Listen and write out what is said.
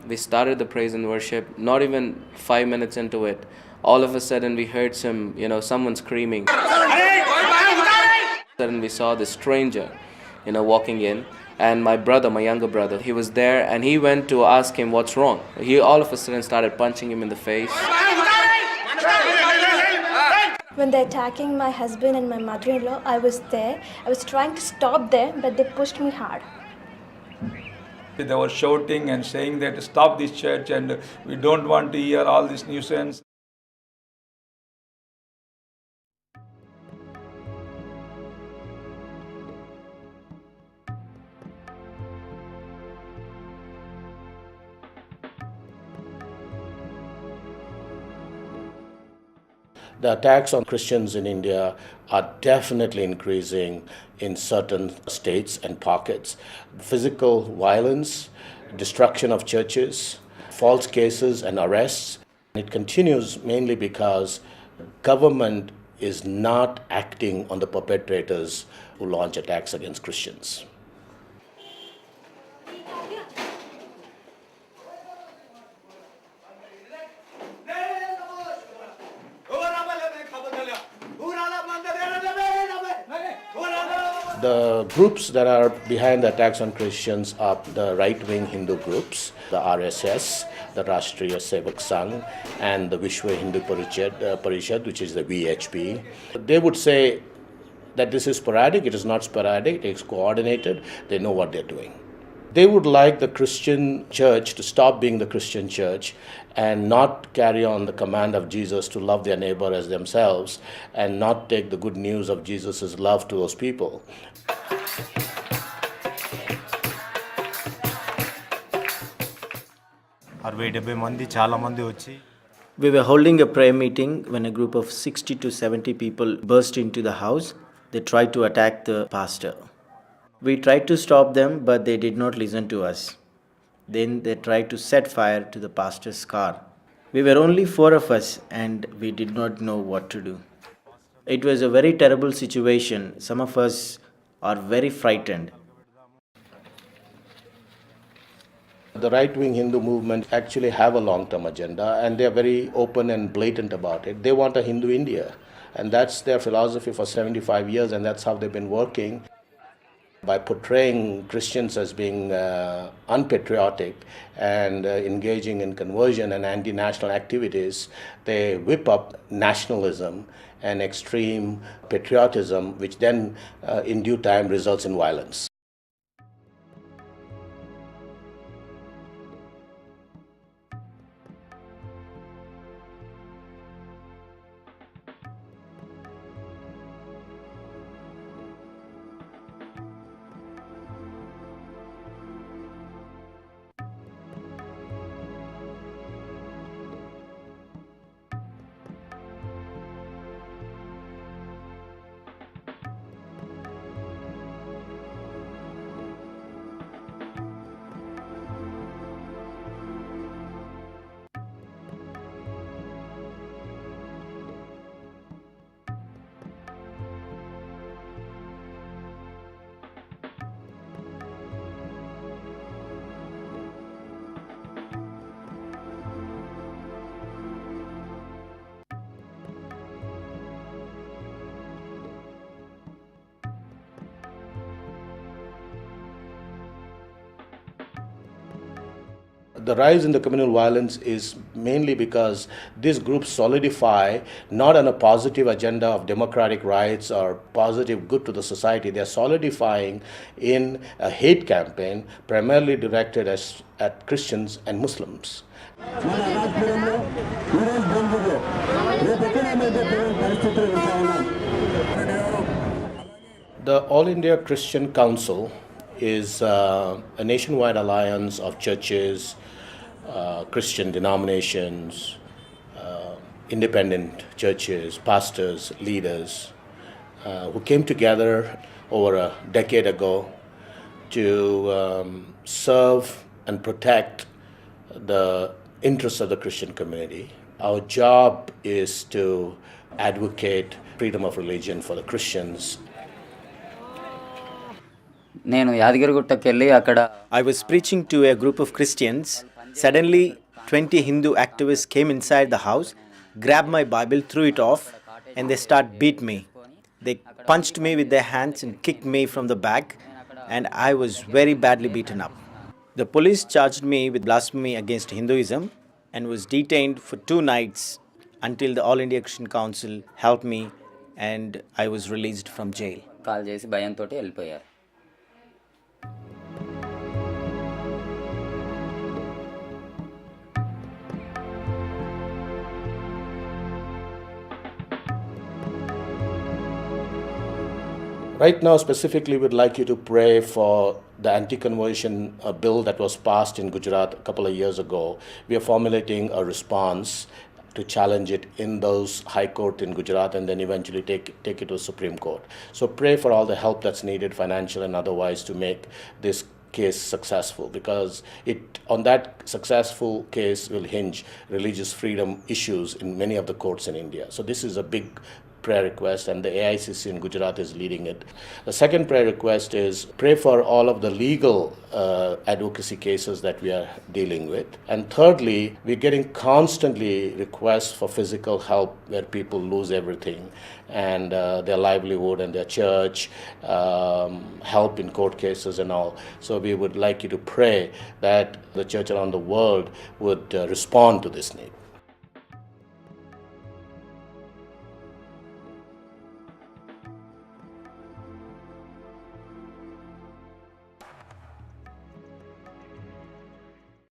We started the praise and worship, not even 5 minutes into it. All of a sudden, we heard someone screaming. Sudden, we saw this stranger, walking in. And my brother, my younger brother, he was there and he went to ask him what's wrong. He all of a sudden started punching him in the face. When they're attacking my husband and my mother-in-law, I was there. I was trying to stop them, but they pushed me hard. They were shouting and saying that stop this church and we don't want to hear all this nuisance. The attacks on Christians in India are definitely increasing in certain states and pockets. Physical violence, destruction of churches, false cases and arrests. It continues mainly because government is not acting on the perpetrators who launch attacks against Christians. The groups that are behind the attacks on Christians are the right-wing Hindu groups, the RSS, the Rashtriya Sevak Sangh, and the Vishwa Hindu Parishad, which is the VHP. They would say that this is sporadic. It is not sporadic. It is coordinated. They know what they're doing. They would like the Christian church to stop being the Christian church and not carry on the command of Jesus to love their neighbor as themselves and not take the good news of Jesus' love to those people. We were holding a prayer meeting when a group of 60 to 70 people burst into the house. They tried to attack the pastor. We tried to stop them, but they did not listen to us. Then they tried to set fire to the pastor's car. We were only 4 of us and we did not know what to do. It was a very terrible situation. Some of us are very frightened. The right-wing Hindu movement actually have a long-term agenda and they are very open and blatant about it. They want a Hindu India, and that's their philosophy for 75 years, and that's how they've been working. By portraying Christians as being unpatriotic and engaging in conversion and anti-national activities, they whip up nationalism and extreme patriotism, which then in due time results in violence. The rise in the communal violence is mainly because these groups solidify not on a positive agenda of democratic rights or positive good to the society. They are solidifying in a hate campaign primarily directed at Christians and Muslims. The All India Christian Council is a nationwide alliance of churches, Christian denominations, independent churches, pastors, leaders, who came together over a decade ago to serve and protect the interests of the Christian community. Our job is to advocate freedom of religion for the Christians. నేను యాదగిరిగుట్టకి వెళ్ళి అక్కడ I was preaching to a group of Christians Suddenly, 20 Hindu activists came inside the house, grabbed my Bible, threw it off, and they start beat me. They punched me with their hands and kicked me from the back, and I was very badly beaten up. The police charged me with blasphemy against Hinduism and was detained for 2 nights until the All India Christian Council helped me and I was released from jail. Call చేసి భయంతో వెళ్ళిపోయారు. Right now, specifically, we'd like you to pray for the anti-conversion bill that was passed in Gujarat a couple of years ago. We are formulating a response to challenge it in those high court in Gujarat and then eventually take it to Supreme Court. So pray for all the help that's needed, financial and otherwise, to make this case successful, because on that successful case will hinge religious freedom issues in many of the courts in India. So this is a big prayer request, and the AICC in Gujarat is leading it. The second prayer request is pray for all of the legal advocacy cases that we are dealing with. And thirdly, we're getting constantly requests for physical help where people lose everything and their livelihood and their church, help in court cases and all. So we would like you to pray that the church around the world would respond to this need.